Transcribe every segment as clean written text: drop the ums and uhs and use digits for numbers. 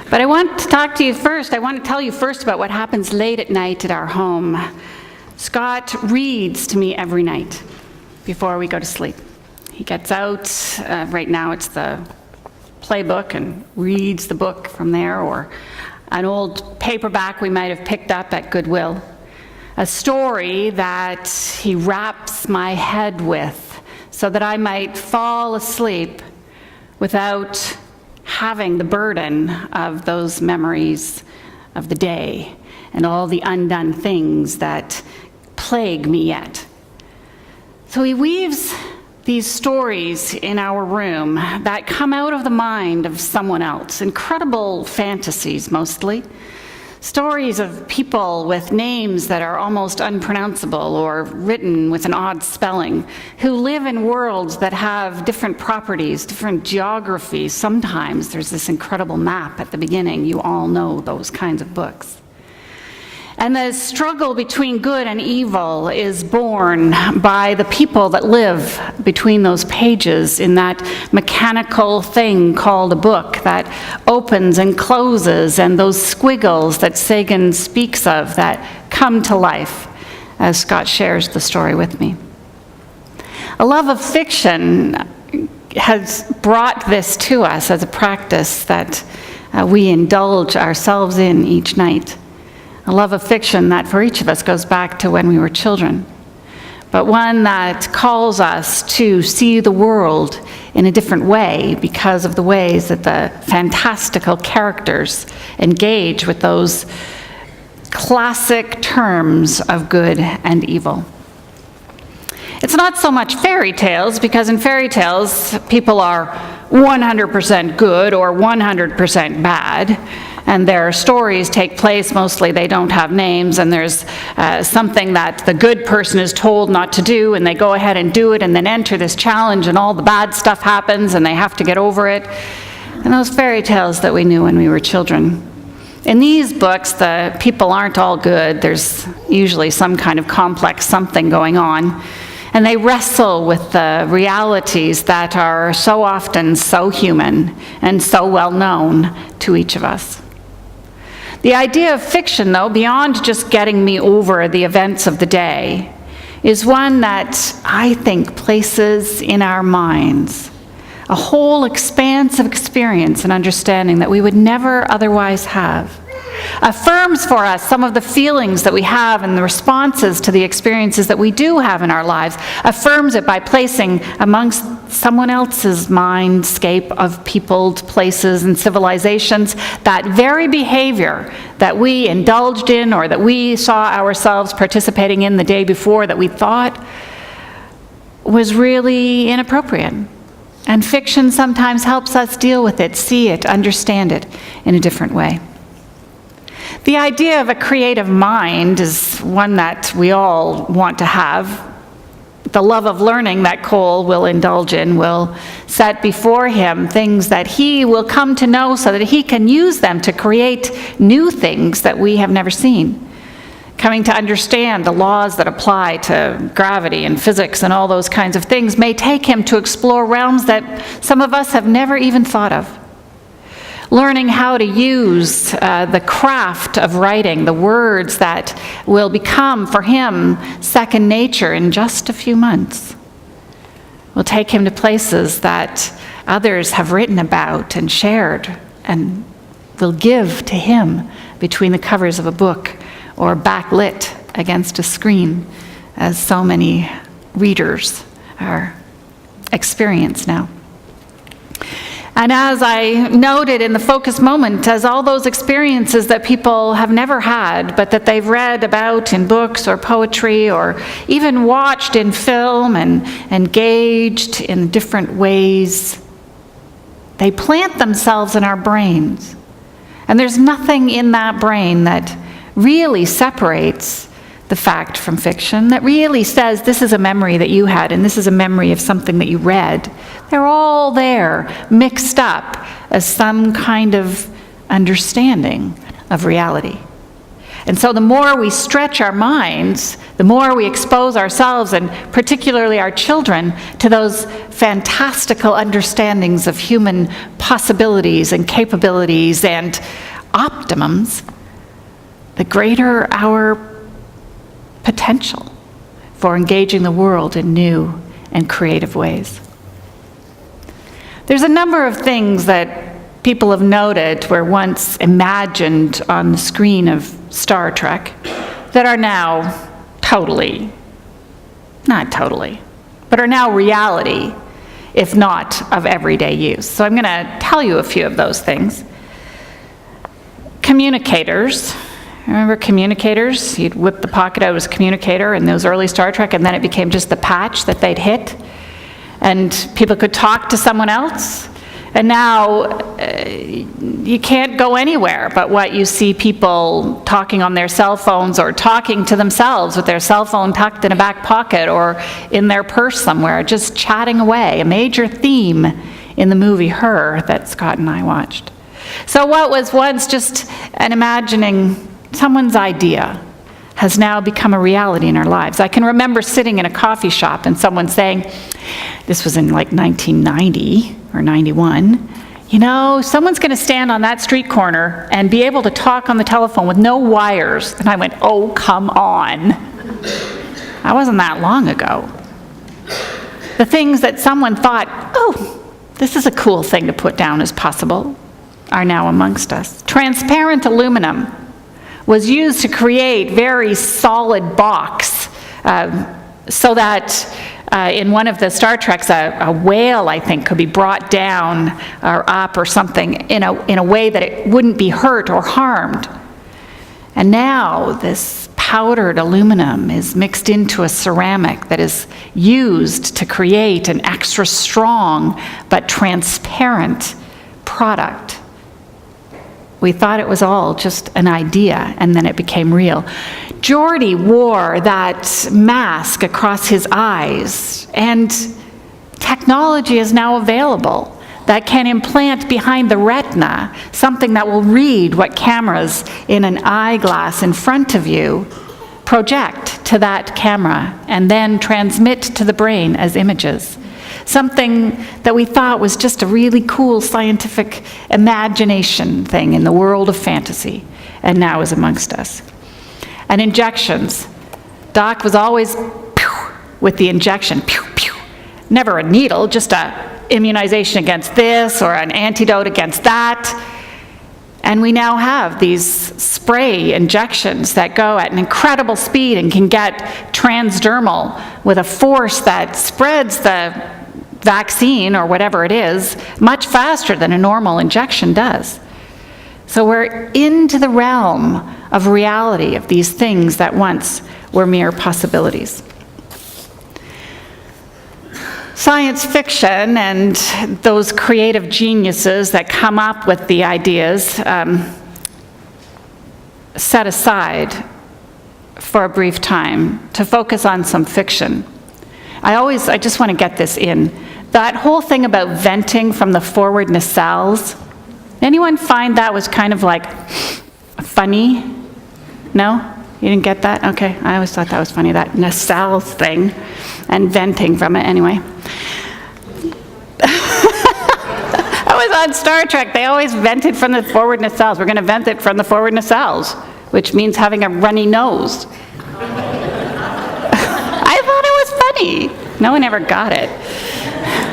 But I want to talk to you first. I want to tell you first about what happens late at night at our home. Scott reads to me every night before we go to sleep. He gets out, right now it's the playbook, and reads the book from there, or an old paperback we might have picked up at Goodwill. A story that he wraps my head with so that I might fall asleep without having the burden of those memories of the day and all the undone things that plague me yet. So he weaves these stories in our room that come out of the mind of someone else, incredible fantasies mostly. Stories of people with names that are almost unpronounceable or written with an odd spelling, who live in worlds that have different properties, different geographies. Sometimes there's this incredible map at the beginning. You all know those kinds of books. And the struggle between good and evil is born by the people that live between those pages in that mechanical thing called a book that opens and closes, and those squiggles that Sagan speaks of that come to life as Scott shares the story with me. A love of fiction has brought this to us as a practice that we indulge ourselves in each night. A love of fiction that for each of us goes back to when we were children, but one that calls us to see the world in a different way because of the ways that the fantastical characters engage with those classic terms of good and evil. It's not so much fairy tales, because in fairy tales, people are 100% good or 100% bad. And their stories take place, mostly they don't have names, and there's something that the good person is told not to do, and they go ahead and do it, and then enter this challenge, and all the bad stuff happens, and they have to get over it. And those fairy tales that we knew when we were children. In these books, the people aren't all good. There's usually some kind of complex something going on. And they wrestle with the realities that are so often so human and so well known to each of us. The idea of fiction, though, beyond just getting me over the events of the day, is one that I think places in our minds a whole expanse of experience and understanding that we would never otherwise have. Affirms for us some of the feelings that we have and the responses to the experiences that we do have in our lives. Affirms it by placing amongst someone else's mindscape of peopled places and civilizations that very behavior that we indulged in or that we saw ourselves participating in the day before that we thought was really inappropriate. And fiction sometimes helps us deal with it, see it, understand it in a different way. The idea of a creative mind is one that we all want to have. The love of learning that Cole will indulge in will set before him things that he will come to know so that he can use them to create new things that we have never seen. Coming to understand the laws that apply to gravity and physics and all those kinds of things may take him to explore realms that some of us have never even thought of. Learning how to use the craft of writing, the words that will become for him second nature in just a few months, will take him to places that others have written about and shared and will give to him between the covers of a book or backlit against a screen, as so many readers are experienced now. And as I noted in the focus moment, as all those experiences that people have never had, but that they've read about in books or poetry or even watched in film and engaged in different ways, they plant themselves in our brains. And there's nothing in that brain that really separates the fact from fiction, that really says this is a memory that you had and this is a memory of something that you read. They're all there, mixed up as some kind of understanding of reality. And so the more we stretch our minds, the more we expose ourselves, and particularly our children, to those fantastical understandings of human possibilities and capabilities and optimums, the greater our potential for engaging the world in new and creative ways. There's a number of things that people have noted were once imagined on the screen of Star Trek that are now not totally, but are now reality, if not of everyday use. So I'm going to tell you a few of those things. Communicators. Remember communicators? You'd whip the pocket out as a communicator in those early Star Trek, and then it became just the patch that they'd hit, and people could talk to someone else. And now you can't go anywhere but what you see people talking on their cell phones or talking to themselves with their cell phone tucked in a back pocket or in their purse somewhere, just chatting away, a major theme in the movie Her that Scott and I watched. So what was once just an imagining someone's idea has now become a reality in our lives. I can remember sitting in a coffee shop and someone saying, this was in like 1990 or 91, you know, someone's going to stand on that street corner and be able to talk on the telephone with no wires. And I went, oh, come on. That wasn't that long ago. The things that someone thought, oh, this is a cool thing to put down as possible, are now amongst us. Transparent aluminum was used to create very solid box so that in one of the Star Treks, a whale, I think, could be brought down or up or something in a way that it wouldn't be hurt or harmed. And now this powdered aluminum is mixed into a ceramic that is used to create an extra strong but transparent product. We thought it was all just an idea, and then it became real. Geordi wore that mask across his eyes, and technology is now available that can implant behind the retina something that will read what cameras in an eyeglass in front of you project to that camera and then transmit to the brain as images. Something that we thought was just a really cool scientific imagination thing in the world of fantasy, and now is amongst us. And injections. Doc was always pew, with the injection, pew, pew. Never a needle, just a immunization against this or an antidote against that. And we now have these spray injections that go at an incredible speed and can get transdermal with a force that spreads the vaccine or whatever it is much faster than a normal injection does. So we're into the realm of reality of these things that once were mere possibilities. Science fiction and those creative geniuses that come up with the ideas set aside for a brief time to focus on some fiction. I just want to get this in. That whole thing about venting from the forward nacelles, anyone find that was kind of like funny? No? You didn't get that? Okay, I always thought that was funny, that nacelle thing, and venting from it anyway. I was on Star Trek, they always vented from the forward nacelles. We're going to vent it from the forward nacelles, which means having a runny nose. I thought it was funny. No one ever got it,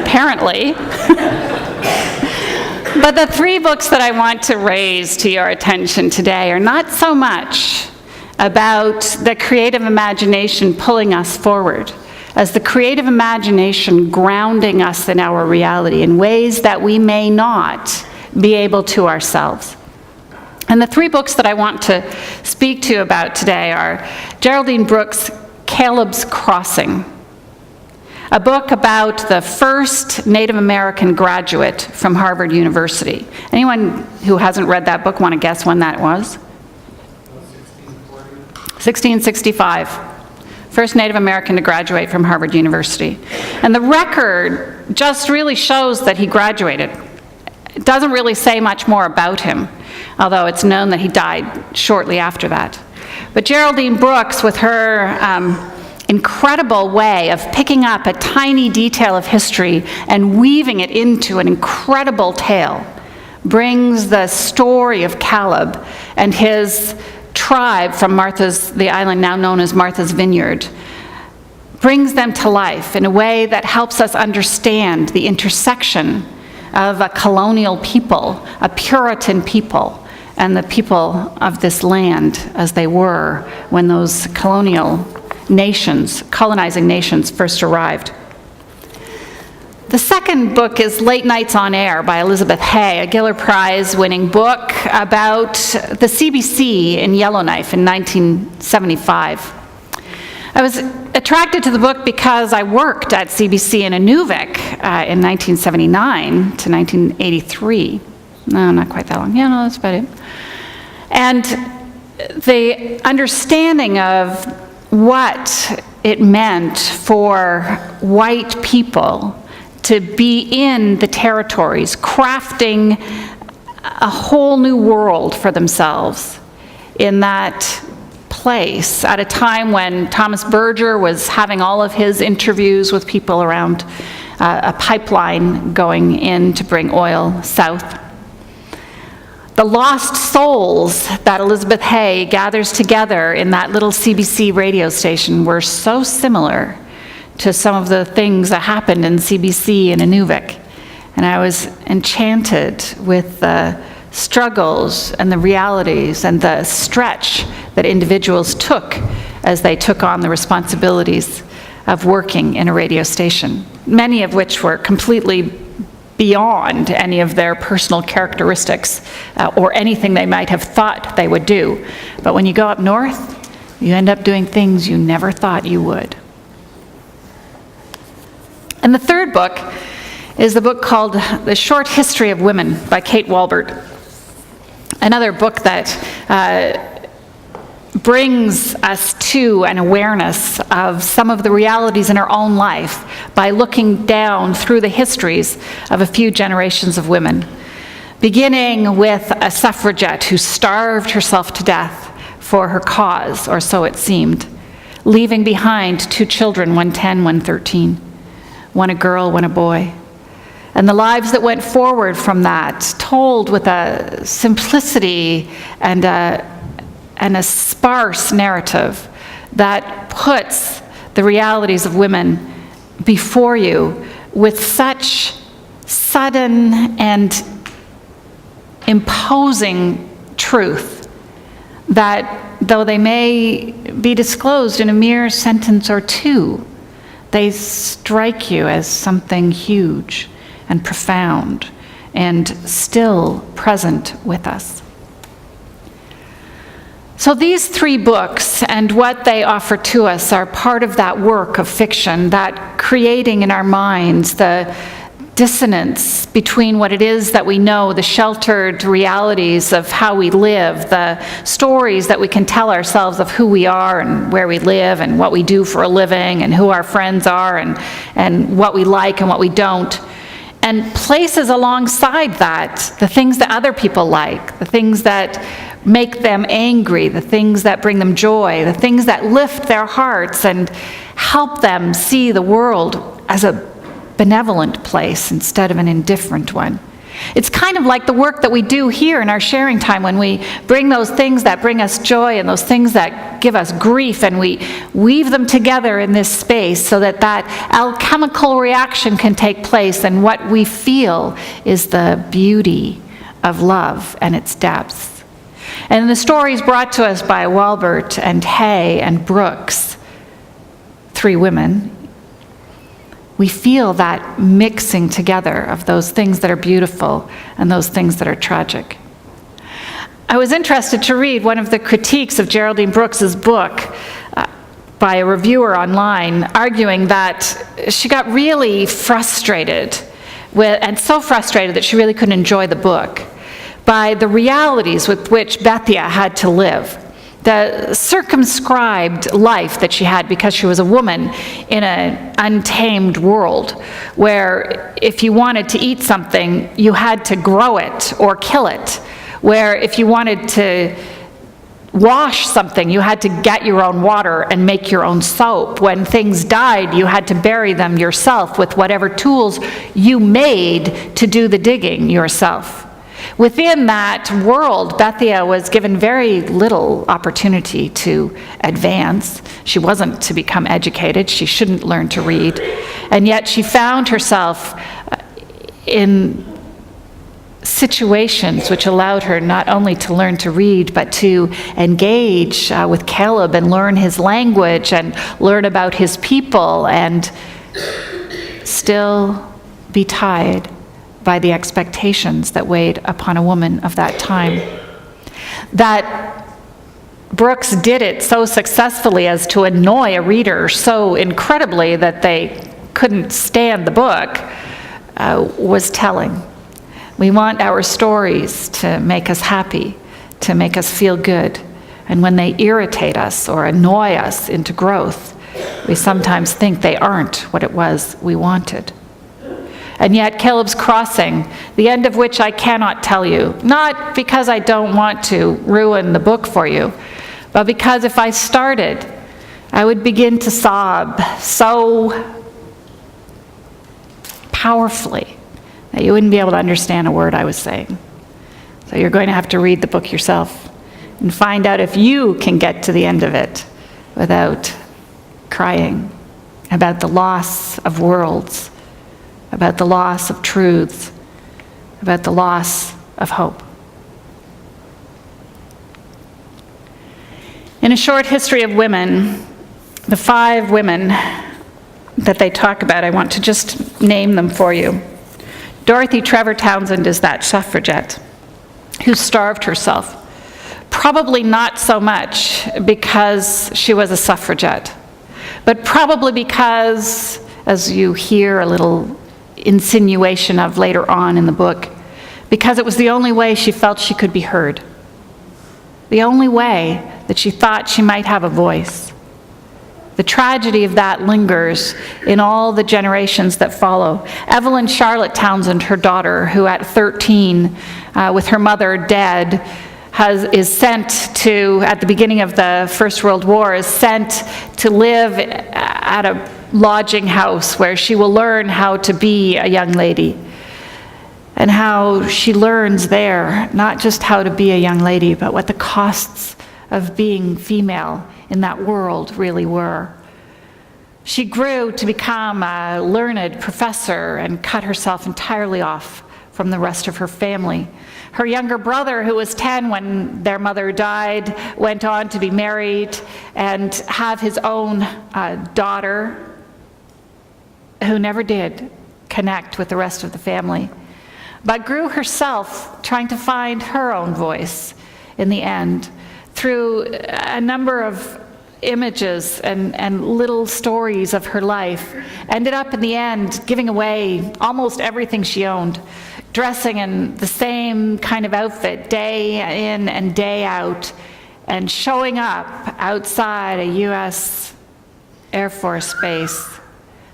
apparently. But the three books that I want to raise to your attention today are not so much about the creative imagination pulling us forward, as the creative imagination grounding us in our reality in ways that we may not be able to ourselves. And the three books that I want to speak to you about today are Geraldine Brooks' Caleb's Crossing, a book about the first Native American graduate from Harvard University. Anyone who hasn't read that book want to guess when that was? 1665. First Native American to graduate from Harvard University. And the record just really shows that he graduated. It doesn't really say much more about him, although it's known that he died shortly after that. But Geraldine Brooks, with her incredible way of picking up a tiny detail of history and weaving it into an incredible tale, brings the story of Caleb and his tribe from the island now known as Martha's Vineyard, brings them to life in a way that helps us understand the intersection of a colonial people, a Puritan people, and the people of this land as they were when those colonizing nations first arrived. The second book is Late Nights on Air by Elizabeth Hay, a Giller Prize-winning book about the CBC in Yellowknife in 1975. I was attracted to the book because I worked at CBC in Inuvik in 1979 to 1983. No, not quite that long. Yeah, no, that's about it. And the understanding of what it meant for white people to be in the territories, crafting a whole new world for themselves in that place at a time when Thomas Berger was having all of his interviews with people around a pipeline going in to bring oil south. The lost souls that Elizabeth Hay gathers together in that little CBC radio station were so similar to some of the things that happened in CBC in Inuvik. And I was enchanted with the struggles and the realities and the stretch that individuals took as they took on the responsibilities of working in a radio station, many of which were completely beyond any of their personal characteristics or anything they might have thought they would do. But when you go up north, you end up doing things you never thought you would. And the third book is the book called The Short History of Women by Kate Walbert. Another book that brings us to an awareness of some of the realities in our own life by looking down through the histories of a few generations of women, beginning with a suffragette who starved herself to death for her cause, or so it seemed, leaving behind 2 children, one 10, one 13, one a girl, one a boy. And the lives that went forward from that, told with a simplicity and a sparse narrative that puts the realities of women before you with such sudden and imposing truth that though they may be disclosed in a mere sentence or two, they strike you as something huge and profound and still present with us. So these 3 books and what they offer to us are part of that work of fiction, that creating in our minds the dissonance between what it is that we know, the sheltered realities of how we live, the stories that we can tell ourselves of who we are and where we live and what we do for a living and who our friends are and what we like and what we don't. And places alongside that the things that other people like, the things that make them angry, the things that bring them joy, the things that lift their hearts and help them see the world as a benevolent place instead of an indifferent one. It's kind of like the work that we do here in our sharing time when we bring those things that bring us joy and those things that give us grief, and we weave them together in this space so that that alchemical reaction can take place, and what we feel is the beauty of love and its depths. And the stories brought to us by Walbert and Hay and Brooks, 3 women, we feel that mixing together of those things that are beautiful and those things that are tragic. I was interested to read one of the critiques of Geraldine Brooks's book by a reviewer online, arguing that she got really frustrated and so frustrated that she really couldn't enjoy the book by the realities with which Bethia had to live. The circumscribed life that she had because she was a woman in an untamed world where if you wanted to eat something, you had to grow it or kill it, where if you wanted to wash something, you had to get your own water and make your own soap. When things died, you had to bury them yourself with whatever tools you made to do the digging yourself. Within that world, Bethia was given very little opportunity to advance. She wasn't to become educated. She shouldn't learn to read. And yet she found herself in situations which allowed her not only to learn to read, but to engage with Caleb and learn his language and learn about his people and still be tied by the expectations that weighed upon a woman of that time. That Brooks did it so successfully as to annoy a reader so incredibly that they couldn't stand the book was telling. We want our stories to make us happy, to make us feel good. And when they irritate us or annoy us into growth, we sometimes think they aren't what it was we wanted. And yet Caleb's Crossing, the end of which I cannot tell you, not because I don't want to ruin the book for you, but because if I started, I would begin to sob so powerfully that you wouldn't be able to understand a word I was saying. So you're going to have to read the book yourself and find out if you can get to the end of it without crying about the loss of worlds, about the loss of truths, about the loss of hope. In A Short History of Women, the 5 women that they talk about, I want to just name them for you. Dorothy Trevor Townsend is that suffragette who starved herself, probably not so much because she was a suffragette, but probably because, as you hear a little insinuation of later on in the book, because it was the only way she felt she could be heard, the only way that she thought she might have a voice. The tragedy of that lingers in all the generations that follow. Evelyn Charlotte Townsend, her daughter, who at 13, with her mother dead, is sent to, at the beginning of the First World War, is sent to live at a lodging house where she will learn how to be a young lady. And how she learns there, not just how to be a young lady, but what the costs of being female in that world really were. She grew to become a learned professor and cut herself entirely off from the rest of her family. Her younger brother, who was 10 when their mother died, went on to be married and have his own daughter, who never did connect with the rest of the family, but grew herself trying to find her own voice in the end through a number of images and little stories of her life. Ended up in the end giving away almost everything she owned, dressing in the same kind of outfit day in and day out, and showing up outside a U.S. Air Force base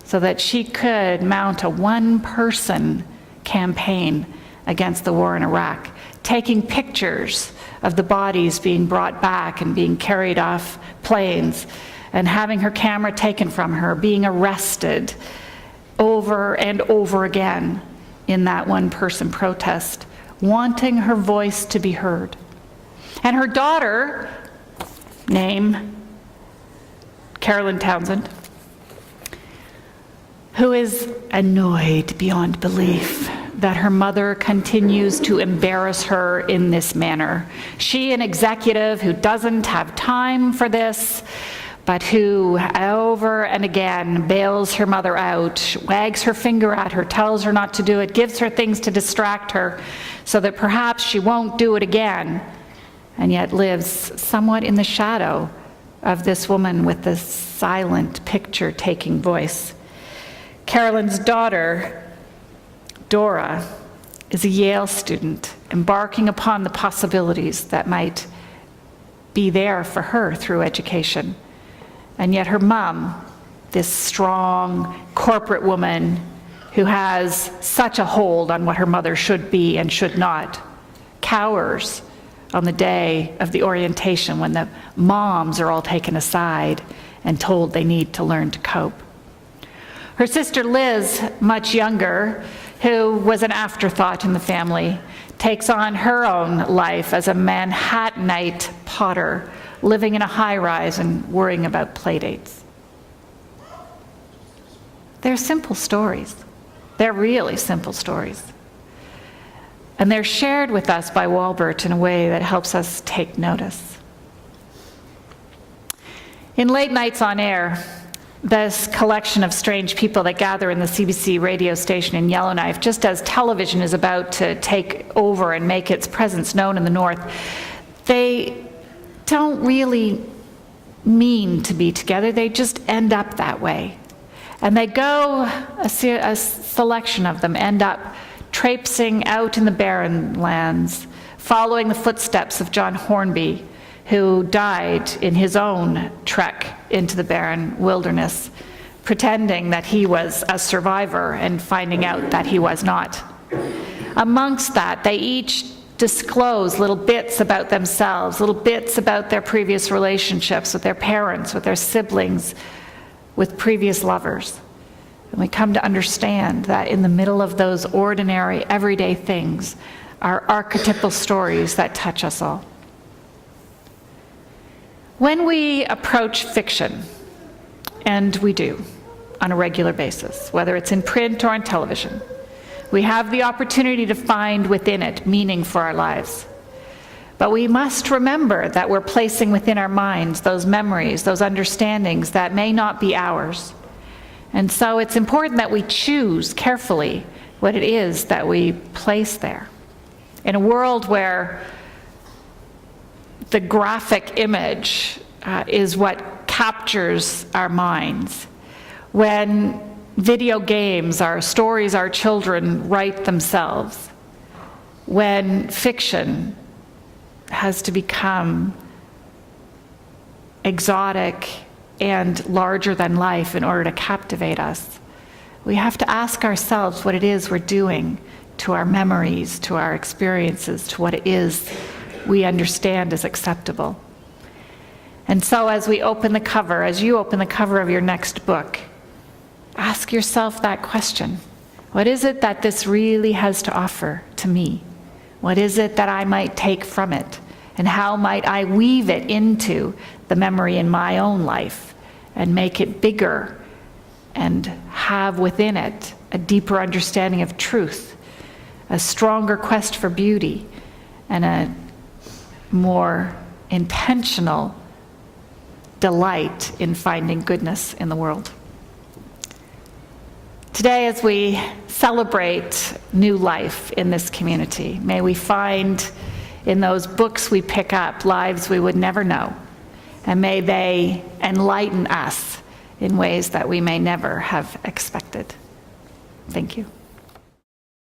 so that she could mount a one-person campaign against the war in Iraq, taking pictures of the bodies being brought back and being carried off planes, and having her camera taken from her, being arrested over and over again in that one-person protest, wanting her voice to be heard. And her daughter, name Carolyn Townsend, who is annoyed beyond belief that her mother continues to embarrass her in this manner. She, an executive who doesn't have time for this, but who over and again bails her mother out, wags her finger at her, tells her not to do it, gives her things to distract her so that perhaps she won't do it again, and yet lives somewhat in the shadow of this woman with this silent picture-taking voice. Carolyn's daughter, Dora, is a Yale student embarking upon the possibilities that might be there for her through education. And yet her mom, this strong corporate woman who has such a hold on what her mother should be and should not, cowers on the day of the orientation when the moms are all taken aside and told they need to learn to cope. Her sister Liz, much younger, who was an afterthought in the family, takes on her own life as a Manhattanite potter, living in a high-rise and worrying about playdates. They're simple stories. They're really simple stories. And they're shared with us by Walbert in a way that helps us take notice. In Late Nights on Air, this collection of strange people that gather in the CBC radio station in Yellowknife, just as television is about to take over and make its presence known in the North, they don't really mean to be together. They just end up that way. And they go, a selection of them end up traipsing out in the barren lands, following the footsteps of John Hornby, who died in his own trek into the barren wilderness, pretending that he was a survivor and finding out that he was not. Amongst that, they each disclose little bits about themselves, little bits about their previous relationships with their parents, with their siblings, with previous lovers. And we come to understand that in the middle of those ordinary, everyday things are archetypal stories that touch us all. When we approach fiction, and we do on a regular basis, whether it's in print or on television, we have the opportunity to find within it meaning for our lives. But we must remember that we're placing within our minds those memories, those understandings that may not be ours. And so it's important that we choose carefully what it is that we place there. In a world where the graphic image is what captures our minds, when video games are stories our children write themselves, when fiction has to become exotic and larger than life in order to captivate us, we have to ask ourselves what it is we're doing to our memories, to our experiences, to what it is we understand as acceptable. And so as we open the cover, as you open the cover of your next book, ask yourself that question. What is it that this really has to offer to me? What is it that I might take from it? And how might I weave it into the memory in my own life and make it bigger and have within it a deeper understanding of truth, a stronger quest for beauty, and a more intentional delight in finding goodness in the world. Today, as we celebrate new life in this community, may we find in those books we pick up lives we would never know, and may they enlighten us in ways that we may never have expected. Thank you.